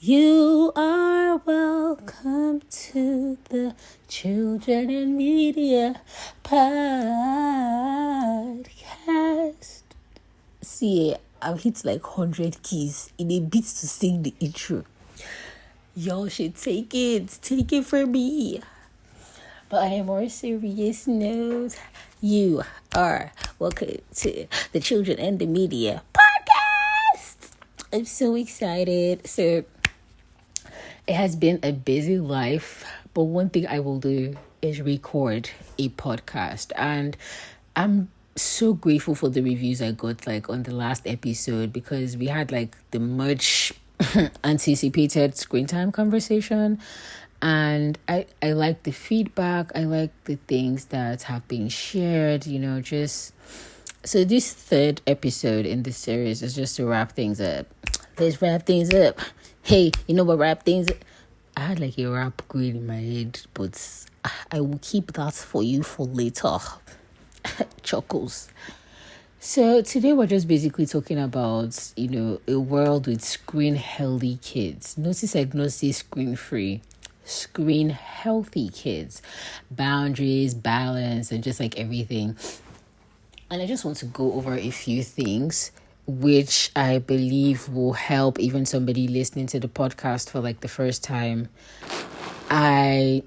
You are welcome to the Children and Media Podcast. See, I've hit like 100 keys in a bit to sing the intro. Y'all should take it from me. But on a more serious note, you are welcome to the Children and the Media Podcast. I'm so excited. So, it has been a busy life, but one thing I will do is record a podcast. And I'm so grateful for the reviews I got like on the last episode, because we had like the much anticipated Screentime conversation. And I like the feedback. I like the things that have been shared, just... So this third episode in this series is just to wrap things up. Let's wrap things up. Hey, you know what wrap things up? I had like a rap going in my head, but I will keep that for you for later. Chuckles. So today we're just basically talking about, a world with screen healthy kids. Notice I did not say screen free. Screen healthy kids. Boundaries, balance, and just like everything. And I just want to go over a few things which I believe will help even somebody listening to the podcast for like the first time. I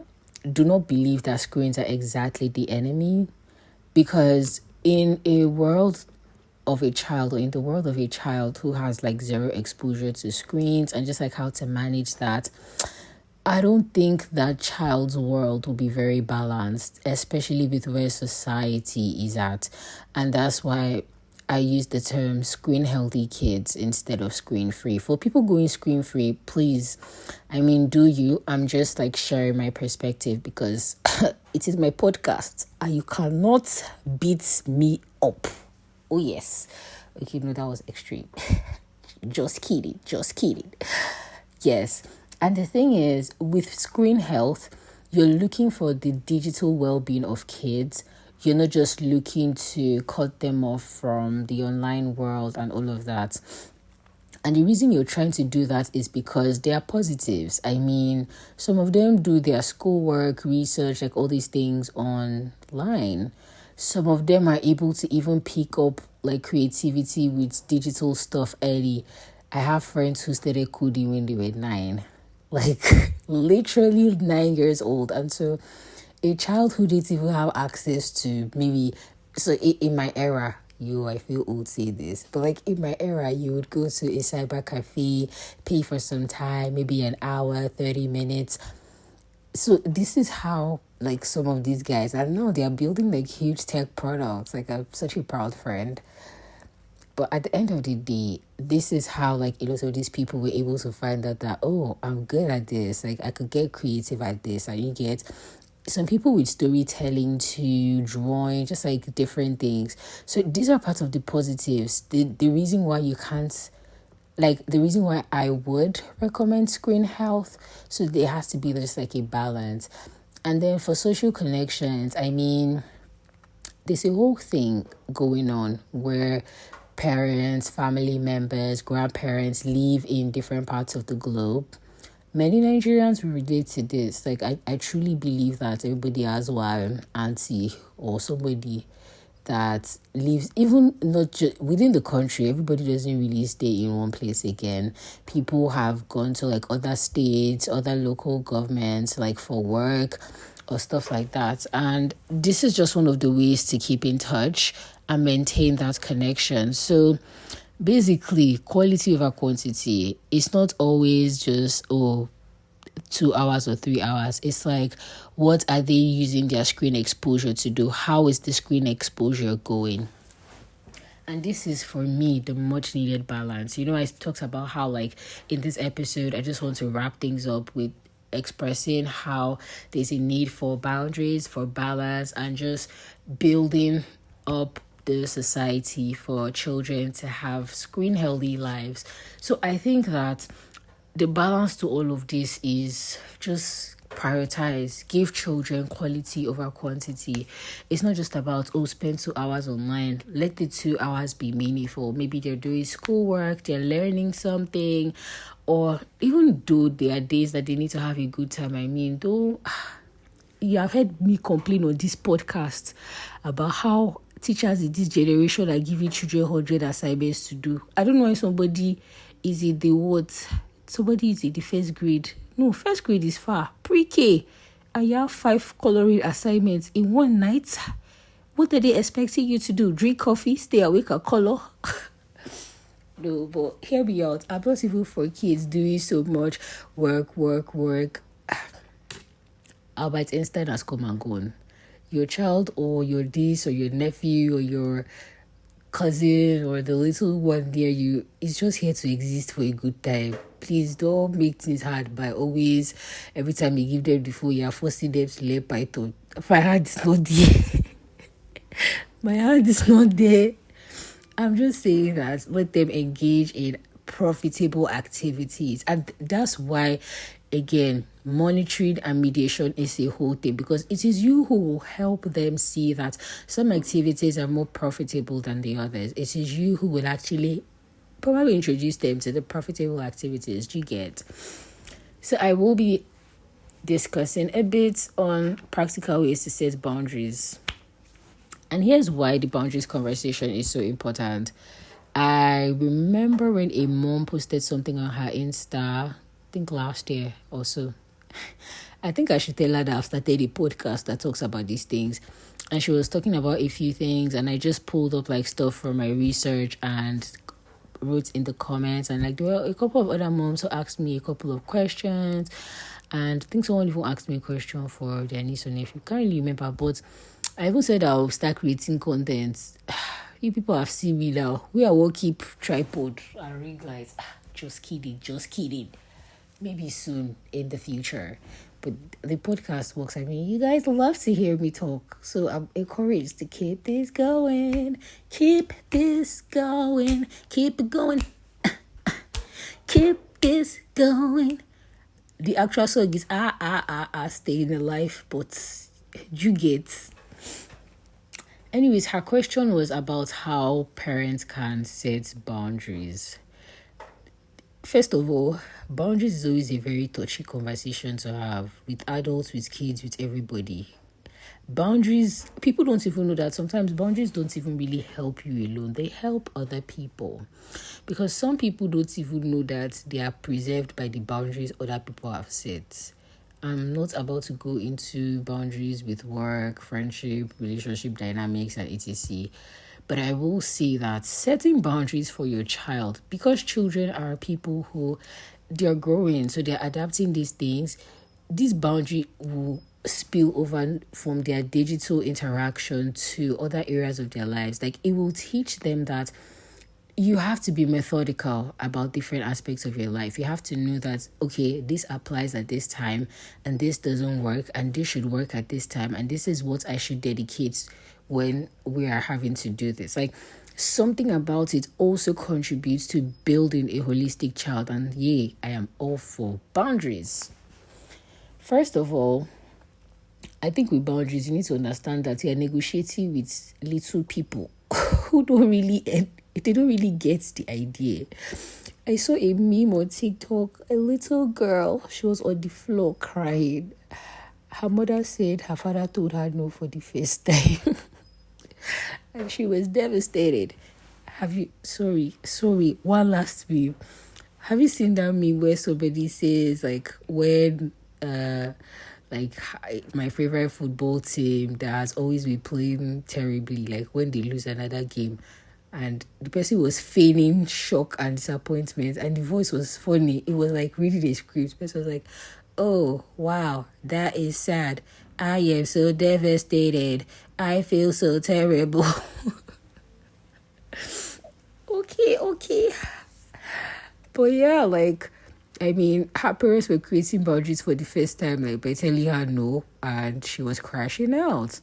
do not believe that screens are exactly the enemy, because in a world of a child, or in the world of a child who has like zero exposure to screens and just like how to manage that, I don't think that child's world will be very balanced, especially with where society is at. And that's why I use the term screen healthy kids instead of screen free. For people going screen free, please, do you? I'm just like sharing my perspective because it is my podcast and you cannot beat me up. Oh yes. Okay, no, that was extreme. Just kidding. Yes. And the thing is, with screen health, you're looking for the digital well-being of kids. You're not just looking to cut them off from the online world and all of that. And the reason you're trying to do that is because they are positives. Some of them do their schoolwork, research, like all these things online. Some of them are able to even pick up like creativity with digital stuff early. I have friends who started coding when they were 9. Like literally 9 years old. And so a child who didn't even have access to in my era, I feel old saying this, but like in my era, you would go to a cyber cafe, pay for some time, maybe an hour, 30 minutes. So this is how like some of these guys, I know they are building like huge tech products. Like I'm such a proud friend. But at the end of the day, this is how like a lot of these people were able to find out that, oh, I'm good at this. Like I could get creative at this. And you get some people with storytelling to drawing, just like different things. So these are part of the positives. The reason why you can't, like the reason why I would recommend screen health. So there has to be just like a balance. And then for social connections, there's a whole thing going on where parents, family members, grandparents live in different parts of the globe. Many Nigerians will relate to this. Like, I truly believe that everybody has one auntie or somebody that lives, even not just within the country. Everybody doesn't really stay in one place again. People have gone to like other states, other local governments, like for work or stuff like that. And this is just one of the ways to keep in touch and maintain that connection. So basically, quality over quantity. It's not always just 2 hours or 3 hours. It's like, what are they using their screen exposure to do? How is the screen exposure going? And this is, for me, the much needed balance. I talked about how, like, in this episode, I just want to wrap things up with expressing how there's a need for boundaries, for balance, and just building up the society for children to have screen healthy lives. So I think that the balance to all of this is just prioritize, give children quality over quantity. It's not just about, spend 2 hours online. Let the 2 hours be meaningful. Maybe they're doing schoolwork, they're learning something, Or even though there are days that they need to have a good time, I mean, though you have heard me complain on this podcast about how teachers in this generation are giving children 100 assignments to do. I don't know why somebody is in the what? Somebody is in the first grade. No, first grade is far. Pre-K. And you have 5 coloring assignments in one night. What are they expecting you to do? Drink coffee, stay awake and color? No, but hear me out. I'm not even for kids doing so much work. Albert Einstein has come and gone. Your child or your niece or your nephew or your cousin or the little one near you is just here to exist for a good time. Please don't make things hard by always, every time you give them the phone, you're forcing them to learn Python. My hand is not there. My hand is not there. I'm just saying that let them engage in profitable activities. And that's why, again, monitoring and mediation is a whole thing, because it is you who will help them see that some activities are more profitable than the others. It is you who will actually probably introduce them to the profitable activities you get. So I will be discussing a bit on practical ways to set boundaries. And here's why the boundaries conversation is so important. I remember when a mom posted something on her Insta, I think last year or so. I think I should tell her that I've started a podcast that talks about these things. And she was talking about a few things, and I just pulled up like stuff from my research and wrote in the comments. And like there were a couple of other moms who asked me a couple of questions. And I think someone even asked me a question for their niece or nephew. Can't really remember, but I even said I'll start creating content. You people have seen me now. We are all keep tripod and ring lights. Just kidding. Maybe soon in the future. But the podcast works. I mean, you guys love to hear me talk. So I'm encouraged to keep this going. Keep it going. Keep this going. The actual song is staying alive, but you get. Anyways, her question was about how parents can set boundaries. First of all, boundaries is always a very touchy conversation to have with adults, with kids, with everybody. Boundaries, people don't even know that sometimes boundaries don't even really help you alone. They help other people. Because some people don't even know that they are preserved by the boundaries other people have set. I'm not about to go into boundaries with work, friendship, relationship dynamics, and etc. But I will say that setting boundaries for your child, because children are people who they're growing, so they're adapting these things, this boundary will spill over from their digital interaction to other areas of their lives. Like it will teach them that you have to be methodical about different aspects of your life. You have to know that, okay, this applies at this time and this doesn't work and this should work at this time and this is what I should dedicate when we are having to do this. Like something about it also contributes to building a holistic child, and yay, I am all for boundaries. First of all, I think with boundaries, you need to understand that you're negotiating with little people who don't really get the idea. I saw a meme on TikTok. A little girl, she was on the floor crying. Her mother said her father told her no for the first time. And she was devastated. One last meme. Have you seen that meme where somebody says like when my favorite football team that has always been playing terribly, like when they lose another game, and the person was feigning shock and disappointment, and the voice was funny. It was like reading a script. The person was like, "Oh wow, that is sad. I am so devastated. I feel so terrible." Okay. But yeah, like, I mean, her parents were creating boundaries for the first time, like by telling her no, and she was crashing out.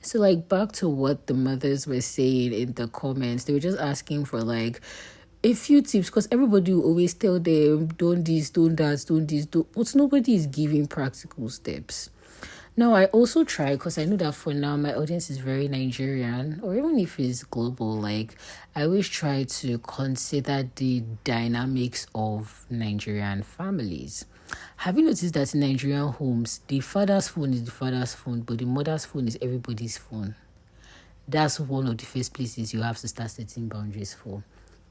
So, like, back to what the mothers were saying in the comments, they were just asking for, like, a few tips, because everybody will always tell them, don't this, don't that, don't this, don't... But nobody is giving practical steps. No, I also try because I know that for now my audience is very Nigerian, or even if it's global, like I always try to consider the dynamics of Nigerian families. Have you noticed that in Nigerian homes, the father's phone is the father's phone, but the mother's phone is everybody's phone? That's one of the first places you have to start setting boundaries for.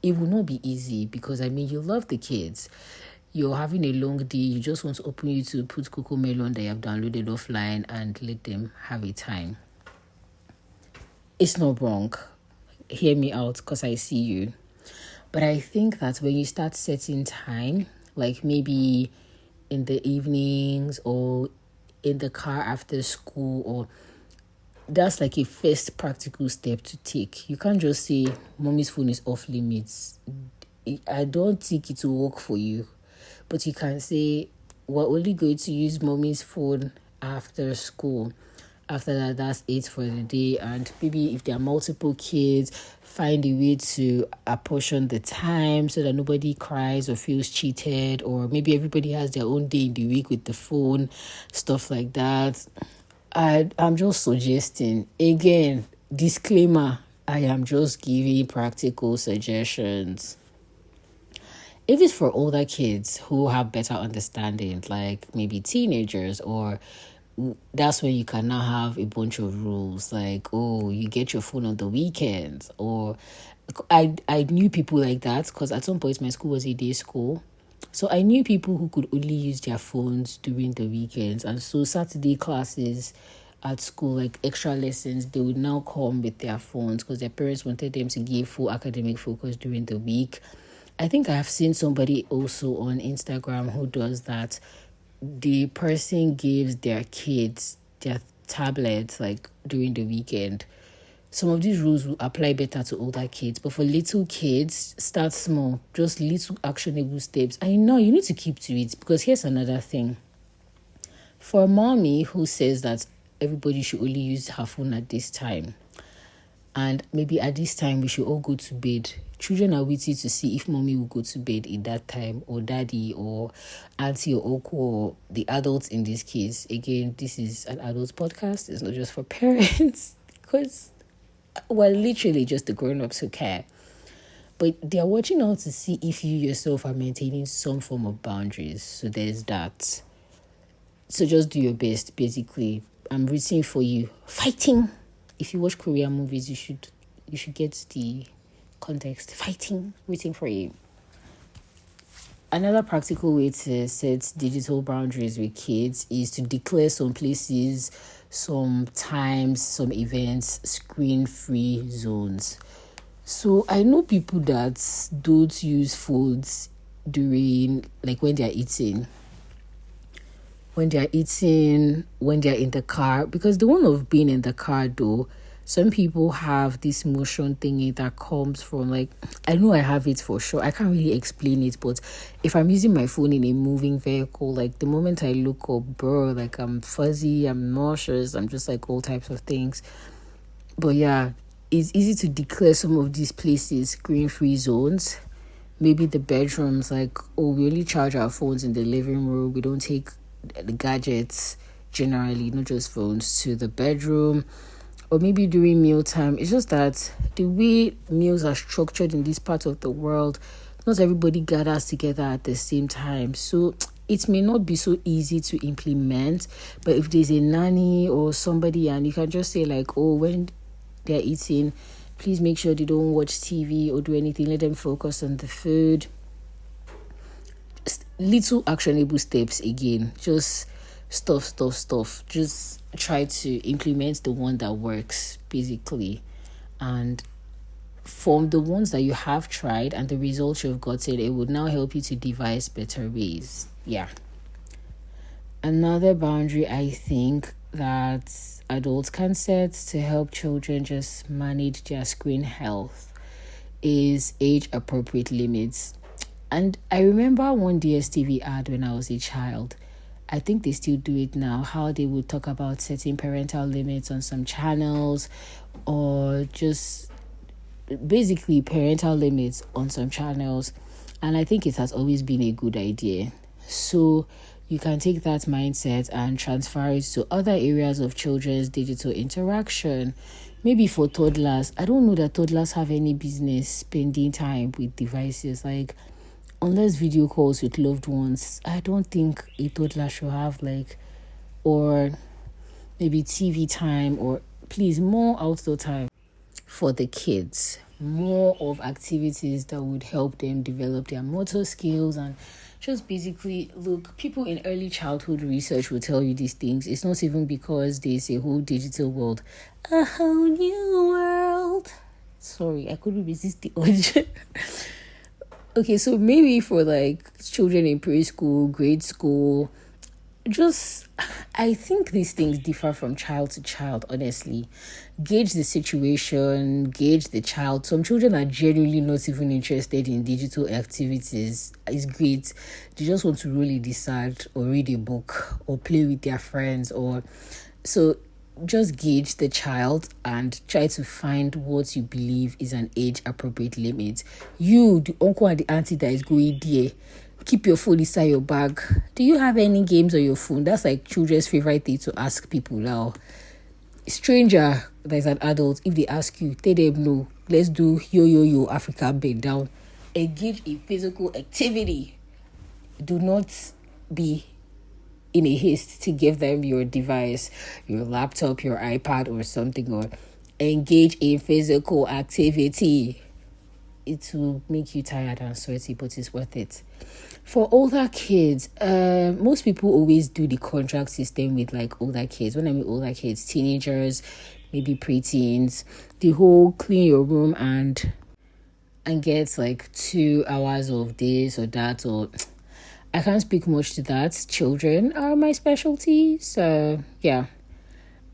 It will not be easy because you love the kids. You're having a long day, you just want to open YouTube, put Coco Melon that you have downloaded offline and let them have a time. It's not wrong. Hear me out because I see you. But I think that when you start setting time, like maybe in the evenings or in the car after school, or that's like a first practical step to take. You can't just say mommy's phone is off limits. I don't think it will work for you. But you can say we're only going to use mommy's phone after school. After that, that's it for the day. And maybe if there are multiple kids, find a way to apportion the time so that nobody cries or feels cheated, or maybe everybody has their own day in the week with the phone, stuff like that. I'm just suggesting, again, disclaimer, I am just giving practical suggestions. If it's for older kids who have better understanding, like maybe teenagers, or that's when you can now have a bunch of rules, like, oh, you get your phone on the weekends. Or I knew people like that because at some point my school was a day school. So I knew people who could only use their phones during the weekends. And so Saturday classes at school, like extra lessons, they would now come with their phones because their parents wanted them to give full academic focus during the week. I think I have seen somebody also on Instagram who does that. The person gives their kids their tablets like during the weekend. Some of these rules will apply better to older kids, but for little kids, start small, just little actionable steps. I know you need to keep to it, because here's another thing. For a mommy who says that everybody should only use her phone at this time, and maybe at this time we should all go to bed, children are waiting to see if mommy will go to bed in that time, or daddy, or auntie, or uncle, or the adults in this case. Again, this is an adult podcast. It's not just for parents, because we're literally just the grown-ups who care. But they're watching out to see if you yourself are maintaining some form of boundaries. So there's that. So just do your best, basically. I'm rooting for you. Fighting. If you watch Korean movies, you should get the context. Fighting. Rooting for you. Another practical way to set digital boundaries with kids is to declare some places, some times, some events, screen-free zones. So I know people that don't use phones during, like, when they're eating. When they're in the car. Because the one of being in the car, though, some people have this motion thingy that comes from, like, I know I have it for sure. I can't really explain it, but if I'm using my phone in a moving vehicle, like, the moment I look up, bro, like, I'm fuzzy, I'm nauseous, I'm just like all types of things. But yeah, it's easy to declare some of these places screen-free zones. Maybe the bedrooms, like, oh, we only charge our phones in the living room. We don't take the gadgets, generally, not just phones, to the bedroom. Or maybe during mealtime. It's just that the way meals are structured in this part of the world, not everybody gathers together at the same time. So it may not be so easy to implement. But if there's a nanny or somebody, and you can just say, like, oh, when they're eating, please make sure they don't watch TV or do anything. Let them focus on the food. Just little actionable steps again. Just stuff. Just try to implement the one that works, basically. And from the ones that you have tried and the results you've gotten, it would now help you to devise better ways. Yeah. Another boundary I think that adults can set to help children just manage their screen health is age-appropriate limits. And I remember one DSTV ad when I was a child. I think they still do it now, how they would talk about setting parental limits on some channels, or just basically parental limits on some channels. And I think it has always been a good idea. So you can take that mindset and transfer it to other areas of children's digital interaction. Maybe for toddlers, I don't know that toddlers have any business spending time with devices. Like, unless video calls with loved ones, I don't think a toddler should have, like, or maybe TV time, or please, more outdoor time for the kids, more of activities that would help them develop their motor skills. And just basically, look, people in early childhood research will tell you these things. It's not even because there's a whole digital world, a whole new world. Sorry, I couldn't resist the urge. Okay, so maybe for like children in preschool, grade school, just, I think these things differ from child to child, honestly. Gauge the situation, gauge the child. Some children are genuinely not even interested in digital activities. It's great. They just want to really decide or read a book or play with their friends. Or so just gauge the child and try to find what you believe is an age appropriate limit. You, the uncle and the auntie that is going there, keep your phone inside your bag. Do you have any games on your phone? That's like children's favorite thing to ask people now. Stranger that is an adult, if they ask you, tell them no. Let's do yo Africa bend down. Engage in physical activity. Do not be in a haste to give them your device, your laptop, your iPad or something, or engage in physical activity. It will make you tired and sweaty, but it's worth it. For older kids, most people always do the contract system with like older kids. When I mean older kids, teenagers, maybe preteens, the whole clean your room and get like 2 hours of this or that, or I can't speak much to that. Children are my specialty. So yeah.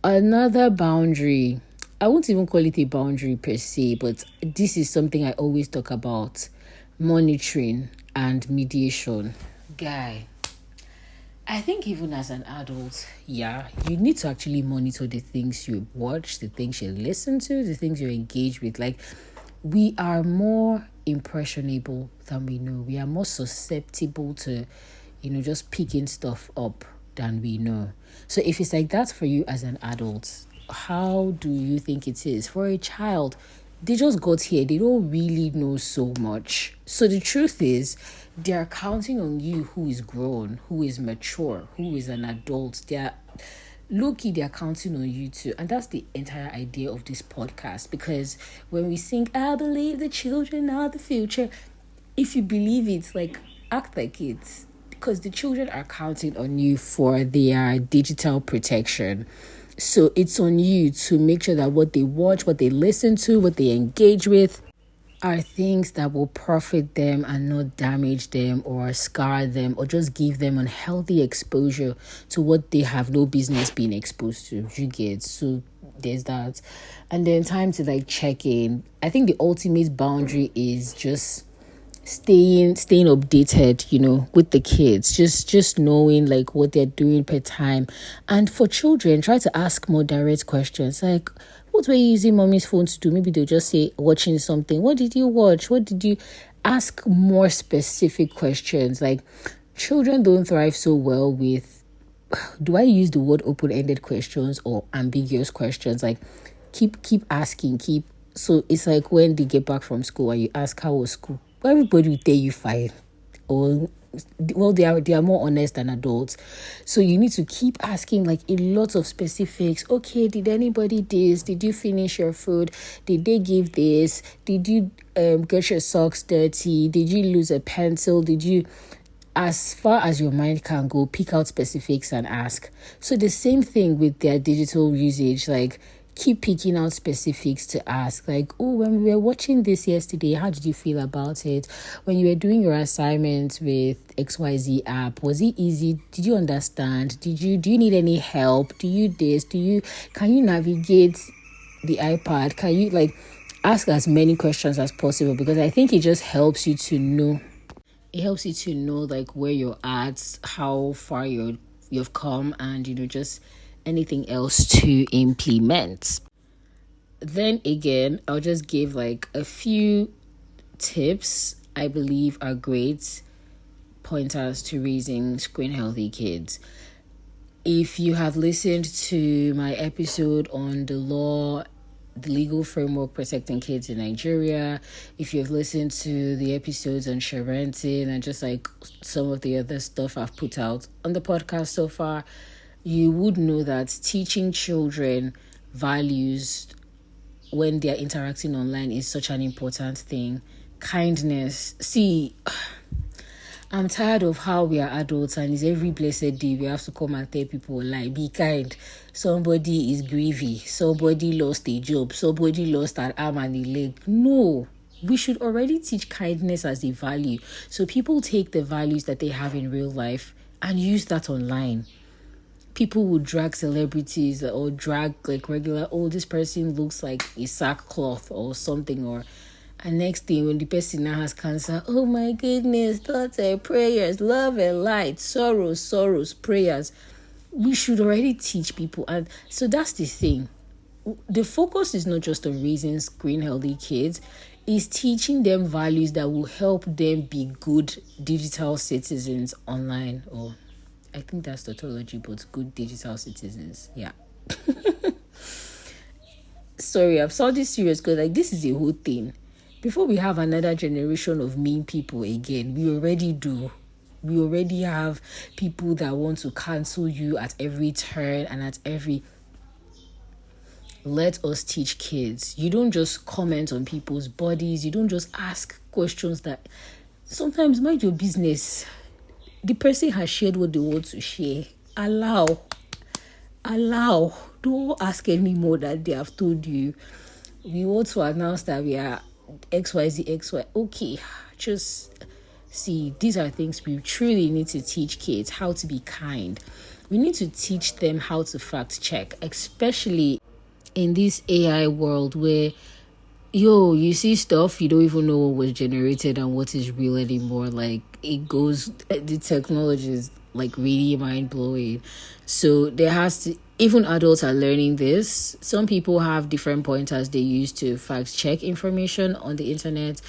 Another boundary, I won't even call it a boundary per se, but this is something I always talk about: monitoring and mediation. Guy, I think even as an adult, yeah, you need to actually monitor the things you watch, the things you listen to, the things you engage with. Like, we are more impressionable than we know. We are more susceptible to, just picking stuff up than we know. So if it's like that for you as an adult, how do you think it is for a child? They just got here. They don't really know so much. So the truth is, they are counting on you, who is grown, who is mature, who is an adult. They're counting on you too. And that's the entire idea of this podcast. Because when we sing, I believe the children are the future, if you believe it, like, act like it. Because the children are counting on you for their digital protection. So it's on you to make sure that what they watch, what they listen to, what they engage with are things that will profit them and not damage them or scar them or just give them unhealthy exposure to what they have no business being exposed to. You get? So there's that. And then time to like check in. I think the ultimate boundary is just staying updated, with the kids, just knowing like what they're doing per time. And for children, try to ask more direct questions, like, what were you using mommy's phone to do? Maybe they'll just say watching something. What did you watch? What did you ask? More specific questions. Like, children don't thrive so well with, do I use the word open-ended questions or ambiguous questions? Like, keep asking, so it's like when they get back from school and you ask, how was school? Everybody will tell you fine. Or, well, they are more honest than adults. So you need to keep asking like a lot of specifics. Okay, did anybody this? Did you finish your food? Did they give this? Did you get your socks dirty? Did you lose a pencil? Did you... As far as your mind can go, pick out specifics and ask. So the same thing with their digital usage, like, keep picking out specifics to ask. Like, oh, when we were watching this yesterday, how did you feel about it? When you were doing your assignment with XYZ app, was it easy? Did you understand? Do you need any help? Can you navigate the iPad? Can you ask as many questions as possible? Because I think it just helps you to know. It helps you to know like where you're at, how far you've come, and just anything else to implement. Then again, I'll just give like a few tips I believe are great pointers to raising screen healthy kids. If you have listened to my episode on the legal framework protecting kids in Nigeria, if you've listened to the episodes on parenting and just like some of the other stuff I've put out on the podcast so far, you would know that teaching children values when they're interacting online is such an important thing. Kindness. See, I'm tired of how we are adults and it's every blessed day we have to come and tell people, like, be kind. Somebody is grieving. Somebody lost a job. Somebody lost an arm and a leg. No, we should already teach kindness as a value. So people take the values that they have in real life and use that online. People would drag celebrities or drag like regular, oh, this person looks like a sackcloth or something, and next thing, when the person now has cancer, oh my goodness, thoughts and prayers, love and light, sorrows, prayers. We should already teach people. And so that's the thing. The focus is not just on raising screen healthy kids, it's teaching them values that will help them be good digital citizens online. Or I think that's tautology, but good digital citizens. Yeah. Sorry, I'm sounding serious because like this is a whole thing. Before we have another generation of mean people again, we already do. We already have people that want to cancel you at every turn and at every... Let us teach kids. You don't just comment on people's bodies. You don't just ask questions that... Sometimes mind your business. The person has shared what they want to share. Allow. Don't ask any more that they have told you. We want to announce that we are XYZ. Okay, just see, these are things we truly need to teach kids: how to be kind. We need to teach them how to fact check, especially in this AI world where you see stuff you don't even know what was generated and what is real anymore. Like the technology is like really mind-blowing. So there has to... Even adults are learning this. Some people have different pointers they use to fact check information on the internet,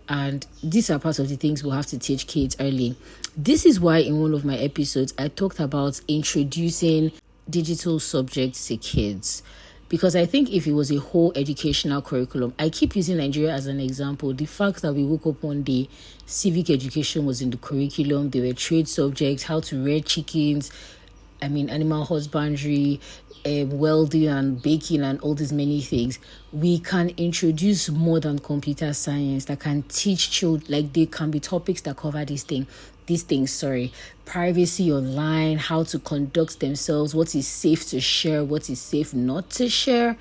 and these are part of the things we'll have to teach kids early. This is why in one of my episodes I talked about introducing digital subjects to kids, because I think if it was a whole educational curriculum... I keep using Nigeria as an example. The fact that we woke up one day, civic education was in the curriculum, there were trade subjects, how to rear chickens, animal husbandry, welding and baking and all these many things. We can introduce more than computer science that can teach children, like they can be topics that cover these things, privacy online, how to conduct themselves, what is safe to share, what is safe not to share.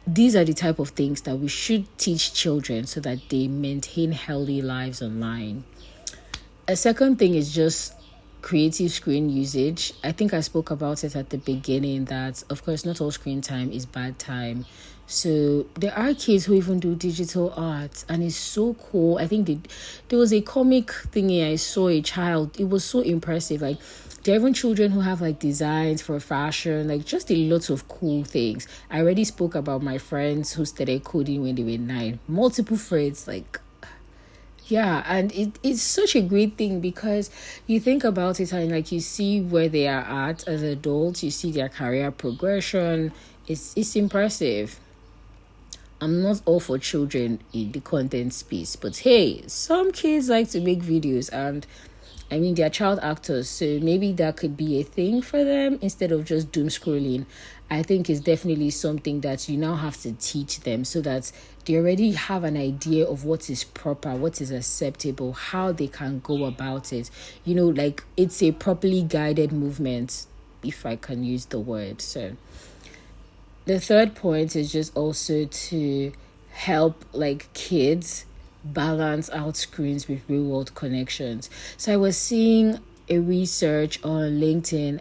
These are the type of things that we should teach children so that they maintain healthy lives online. A second thing is just creative screen usage. I think I spoke about it at the beginning that, of course, not all screen time is bad time. So there are kids who even do digital art, and it's so cool. I think there was a comic thingy I saw a child. It was so impressive. Like, there are even children who have like designs for fashion, like just a lot of cool things. I already spoke about my friends who started coding when they were 9. Multiple friends, like... Yeah, and it's such a great thing because you think about it and like you see where they are at as adults, you see their career progression. It's impressive. I'm not all for children in the content space, but hey, some kids like to make videos and they're child actors, so maybe that could be a thing for them instead of just doom scrolling. I think it's definitely something that you now have to teach them so that they already have an idea of what is proper, what is acceptable, how they can go about it. Like it's a properly guided movement, if I can use the word. So the third point is just also to help like kids balance out screens with real world connections. So I was seeing a research on LinkedIn.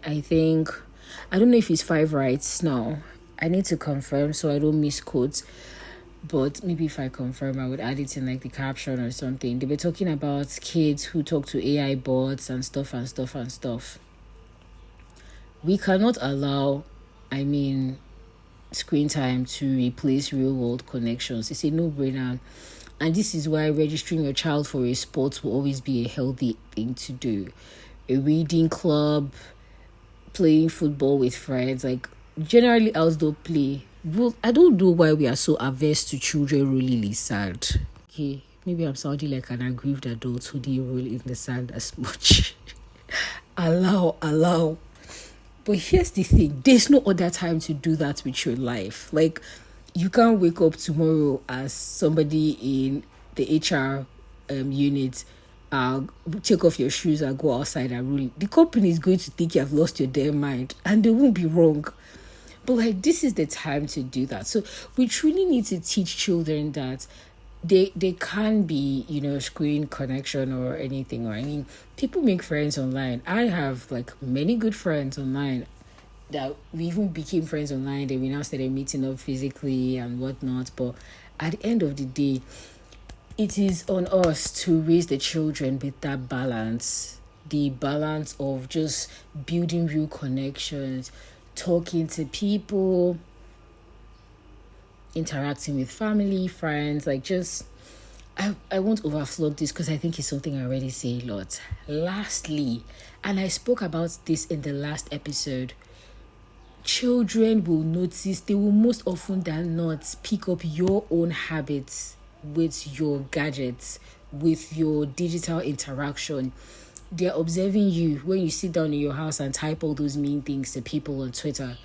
I don't know if it's 5 rights now. I need to confirm so I don't misquote. But maybe if I confirm, I would add it in like the caption or something. They were talking about kids who talk to AI bots and stuff. We cannot allow, screen time to replace real world connections. It's a no-brainer. And this is why registering your child for a sport will always be a healthy thing to do. A reading club, playing football with friends, like generally outdoor play. Well, I don't know why we are so averse to children rolling in sand. Okay, maybe I'm sounding like an aggrieved adult who didn't roll in the sand as much. allow. But here's the thing, there's no other time to do that with your life. Like, you can't wake up tomorrow as somebody in the HR unit, take off your shoes and go outside and roll. The company is going to think you have lost your damn mind, and they won't be wrong. But like, this is the time to do that. So we truly need to teach children that they can be, screen connection or anything. Or I mean, people make friends online. I have like many good friends online that we even became friends online. Then we now started meeting up physically and whatnot. But at the end of the day, it is on us to raise the children with that balance. The balance of just building real connections, talking to people, interacting with family, friends, like just I won't overflow this because I think it's something I already say a lot. Lastly, and I spoke about this in the last episode, children will notice, they will most often than not pick up your own habits with your gadgets, with your digital interaction. They're observing you when you sit down in your house and type all those mean things to people on Twitter.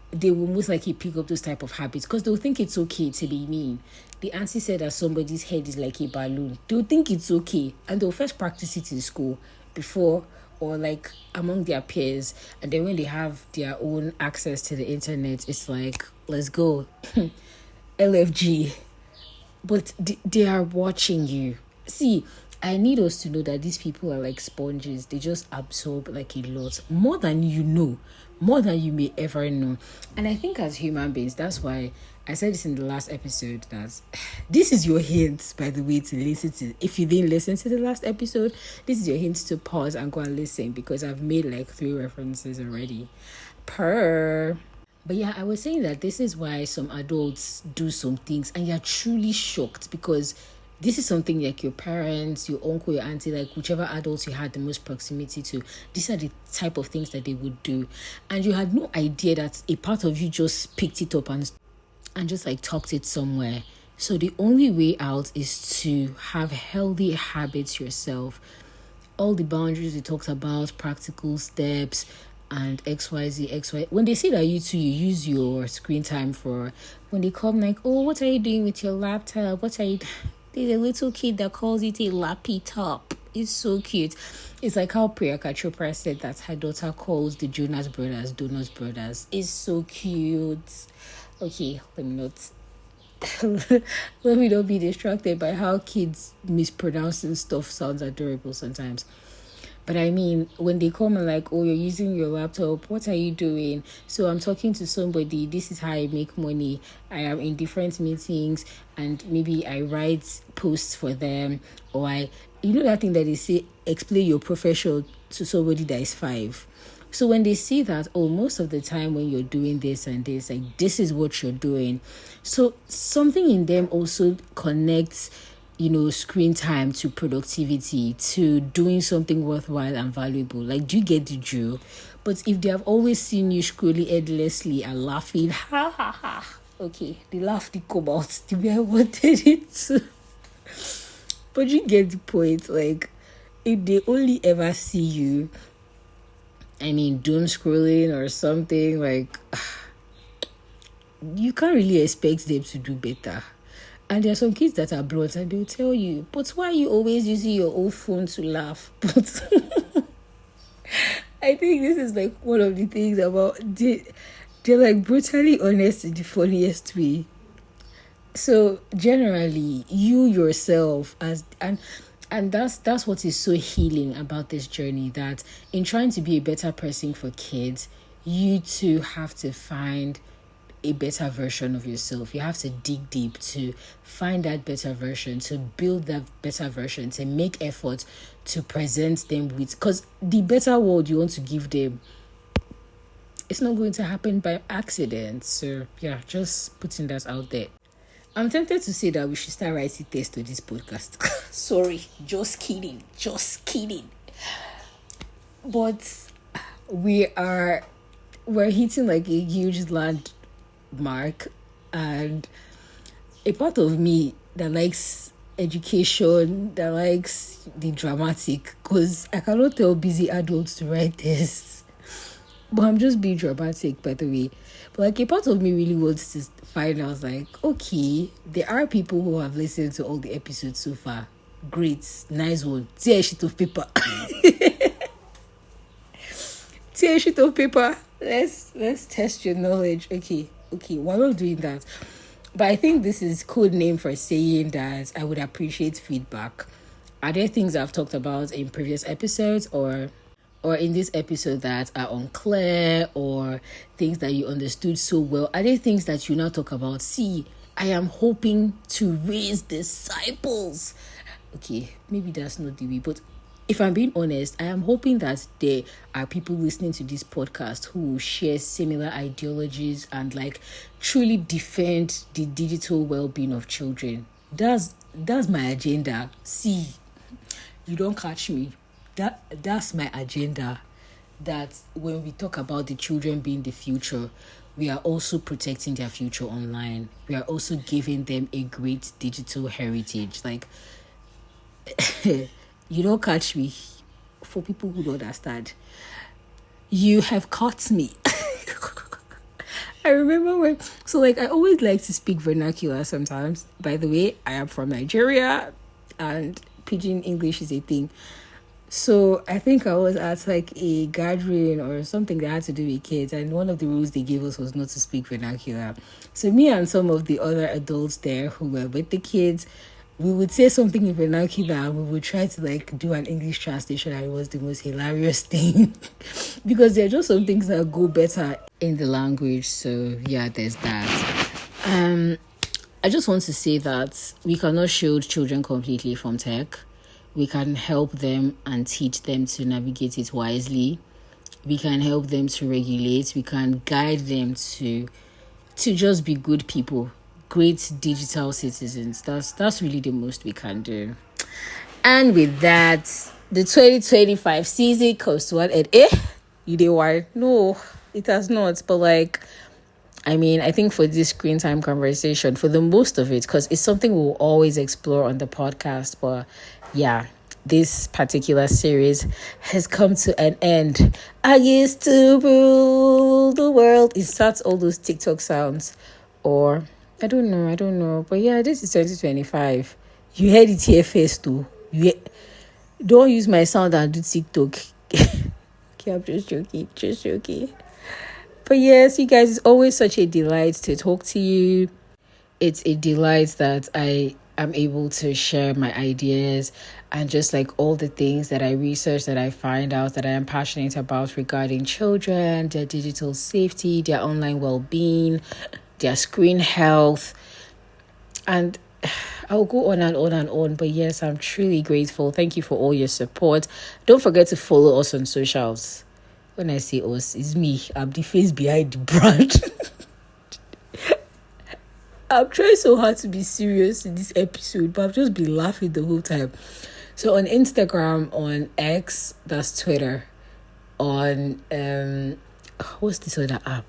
They will most likely pick up those type of habits because they'll think it's okay to be mean. The auntie said that somebody's head is like a balloon. They'll think it's okay and they'll first practice it in school before, or like among their peers. And then when they have their own access to the internet, it's like, let's go. LFG. But they are watching you. See, I need us to know that these people are like sponges. They just absorb like a lot, more than you know, more than you may ever know. And I think as human beings, that's why I said this in the last episode, that this is your hint, by the way, to listen to. If you didn't listen to the last episode, this is your hint to pause and go and listen, because I've made like 3 references already. But yeah, I was saying that this is why some adults do some things and you're truly shocked, because this is something like your parents, your uncle, your auntie, like whichever adults you had the most proximity to, these are the type of things that they would do. And you had no idea that a part of you just picked it up and just like tucked it somewhere. So the only way out is to have healthy habits yourself. All the boundaries we talked about, practical steps, and XYZ. When they say that you use your screen time for, when they come like, oh, what are you doing with your laptop? What are you... There's a little kid that calls it a lappy top. It's so cute. It's like how Priyanka Chopra said that her daughter calls the Jonas Brothers Donuts Brothers. It's so cute. Okay, let me not be distracted by how kids mispronouncing stuff sounds adorable sometimes. But I mean, when they come and like, oh, you're using your laptop, what are you doing? So I'm talking to somebody, this is how I make money. I am in different meetings and maybe I write posts for them, or that thing that they say, explain your profession to somebody that is 5. So when they see that, oh, most of the time when you're doing this and this, like this is what you're doing. So something in them also connects, screen time to productivity, to doing something worthwhile and valuable. Like, do you get the drill? But if they have always seen you scrolling endlessly and laughing, ha ha ha, okay, the laugh did come out the way I wanted it to. But you get the point. Like, if they only ever see you, doom scrolling or something, like, you can't really expect them to do better. And there are some kids that are blunt and they'll tell you, but why are you always using your old phone to laugh? But I think this is like one of the things about, they're like brutally honest in the funniest way. So generally, you yourself, and that's what is so healing about this journey, that in trying to be a better person for kids, you too have to find a better version of yourself. You have to dig deep to find that better version, to build that better version, to make effort to present them with, because the better world you want to give them, it's not going to happen by accident. So yeah, just putting that out there. I'm tempted to say that we should start writing tests to this podcast. Sorry, just kidding. But we're hitting like a huge landmark, and a part of me that likes education, that likes the dramatic, because I cannot tell busy adults to write tests. But I'm just being dramatic, by the way. But like a part of me really wants to find out, like, okay, there are people who have listened to all the episodes so far. Great, nice one. Tear a sheet of paper. Tear a sheet of paper. Let's test your knowledge. Okay, we're not doing that. But I think this is code name for saying that I would appreciate feedback. Are there things I've talked about in previous episodes or in this episode that are unclear, or things that you understood so well? Are there things that you now talk about? See, I am hoping to raise disciples. Okay, maybe that's not the way, but if I'm being honest, I am hoping that there are people listening to this podcast who will share similar ideologies and like truly defend the digital well-being of children. That's my agenda. See, you don't catch me. That's my agenda. That when we talk about the children being the future, we are also protecting their future online. We are also giving them a great digital heritage. Like, you don't catch me. For people who don't understand, you have caught me. I remember I always like to speak vernacular sometimes. By the way, I am from Nigeria and pidgin English is a thing. So I think I was at like a gathering or something that had to do with kids, and one of the rules they gave us was not to speak vernacular. So me and some of the other adults there who were with the kids, we would say something in vernacular and we would try to like do an English translation, and it was the most hilarious thing because there are just some things that go better in the language. So yeah, there's that. I just want to say that we cannot shield children completely from tech. We can help them and teach them to navigate it wisely. We can help them to regulate. We can guide them to just be good people, great digital citizens. That's really the most we can do. And with that, the 2025 season comes to an end. You did why? No, it has not. But I think for this screen time conversation, for the most of it, because it's something we'll always explore on the podcast. But yeah, this particular series has come to an end. I used to rule the world. It starts all those TikTok sounds. Or I don't know. But yeah, this is 2025. You heard it here first too. Don't use my sound and do TikTok. Okay, I'm just joking. But yes, you guys, it's always such a delight to talk to you. It's a delight that I am able to share my ideas and just like all the things that I research, that I find out, that I am passionate about regarding children, their digital safety, their online well-being, their screen health. And I'll go on and on and on. But yes, I'm truly grateful. Thank you for all your support. Don't forget to follow us on socials. When I say us, it's me. I'm the face behind the brand. I'm trying so hard to be serious in this episode, but I've just been laughing the whole time. So on Instagram, on X, that's Twitter. On what's this other app?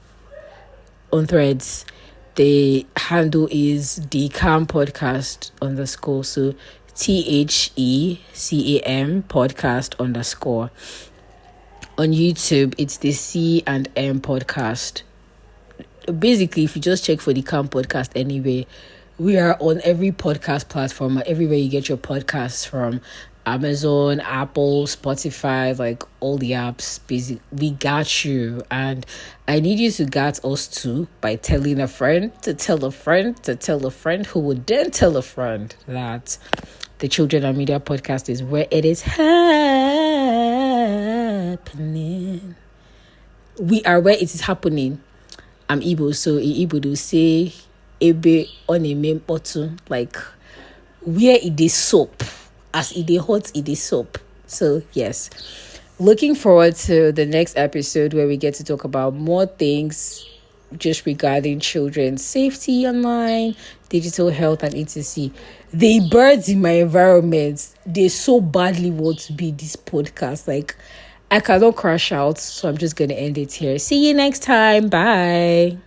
On Threads, the handle is the Calm Podcast _ so THECAM podcast _ on YouTube, it's the C&M podcast. Basically, if you just check for the Calm Podcast anyway, we are on every podcast platform, everywhere you get your podcasts from. Amazon, Apple, Spotify, like all the apps. Basically, we got you. And I need you to get us too by telling a friend to tell a friend to tell a friend who would then tell a friend that the Children and Media Podcast is where it is happening. We are where it is happening. I'm Igbo, so in Igbo do say ebe on a main bottom, like where it is soap. As it is hot, it is soap. So yes, looking forward to the next episode where we get to talk about more things just regarding children's safety online, digital health, and etc. The birds in my environment, they so badly want to be this podcast. Like, I cannot crash out, so I'm just going to end it here. See you next time. Bye.